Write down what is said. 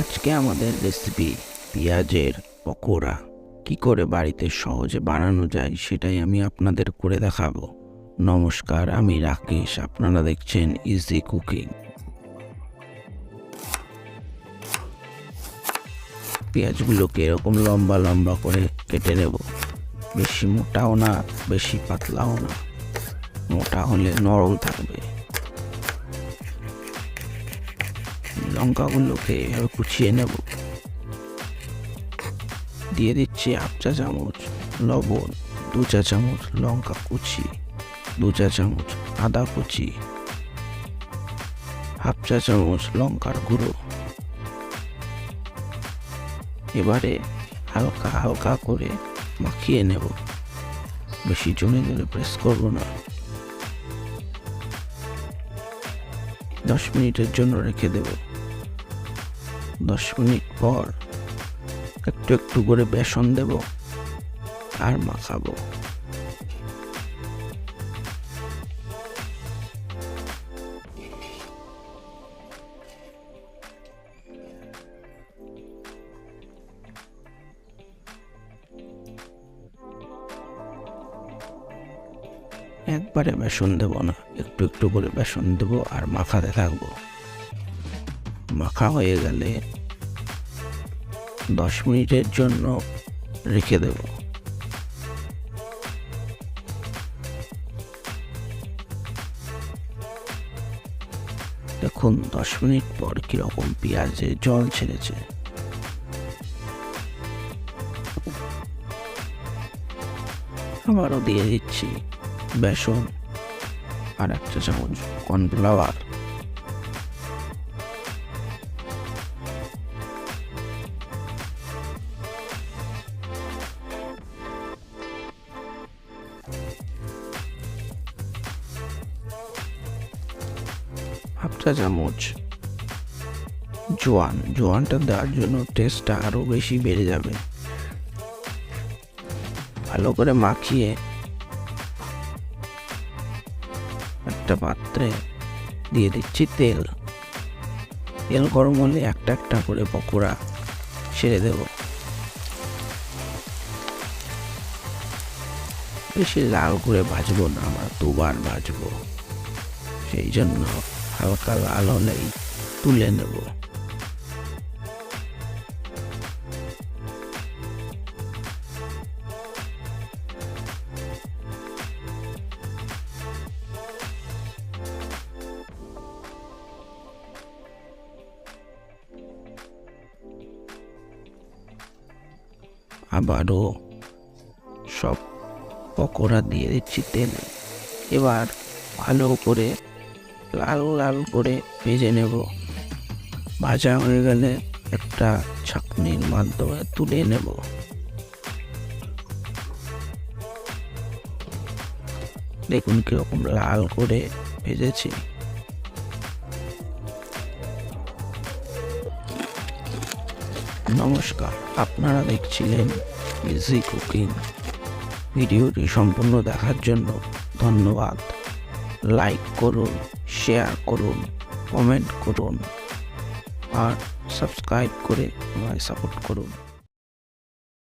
আজকে আমাদের রেসিপি পেঁয়াজের পকোড়া কি করে বাড়িতে সহজে বানানো যায় সেটাই আমি আপনাদের করে দেখাবো। নমস্কার, আমি রাকেশ, আপনারা দেখছেন ইজি কুকিং। পেঁয়াজগুলোকে এরকম লম্বা লম্বা করে কেটে নেব। বেশি মোটাও না, বেশি পাতলাও না। মোটা হলে নরম থাকবে। লঙ্কাগুলোকে এভাবে কুচিয়ে নেব। দিয়ে দিচ্ছি 1/2 চা চামচ লবণ, 2 চা চামচ লঙ্কা কুচি, 2 চা চামচ আদা কুচি, 1/2 চা চামচ লঙ্কার গুঁড়ো। এবারে হালকা হালকা করে মাখিয়ে নেব। বেশি জোরে জোরে প্রেস করব না। 10 মিনিটের জন্য রেখে দেব। 10 মিনিট পর একটু একটু করে বেসন দেব আর মাখাবো। একবারে বেসন দেব না, একটু একটু করে বেসন দেব আর মাখাতে থাকবো। মাখা হয়ে গেলে 10 মিনিটের জন্য রেখে দেব। দেখুন 10 মিনিট পর কিরকম পেঁয়াজে জল ছেড়েছে। আবারও দিয়ে দিচ্ছি বেসন আর 1 চা চামচ কর্নফ্লাওয়ার। হাফ চা চামচ জোয়ানটা দেওয়ার জন্য টেস্টটা আরো বেশি বেড়ে যাবে। ভালো করে মাখিয়ে একটা পাত্রে দিয়ে দিচ্ছি তেল গরম হলে একটা একটা করে পকোড়া ছেড়ে দেব। বেশি লাল করে ভাজবো না, আমরা 2 বার ভাজবো, সেই জন্য হালকা লাল হলেই তুলে নেব। আবারও সব পকোড়া দিয়ে দিচ্ছি তেলে। এবার ভালো করে লাল লাল করে ভেজে নেব। ভাজা হয়ে গেলে একটা ছাঁকনির মাধ্যমে তুলে নেব। দেখুন কিরকম লাল করে ভেজেছি। নমস্কার, আপনারা দেখছিলেন ইজি কুকিং। ভিডিওটি সম্পূর্ণ দেখার জন্য ধন্যবাদ। লাইক করুন, শেয়ার করুন, কমেন্ট করুন আর সাবস্ক্রাইব করে আমায় সাপোর্ট করুন।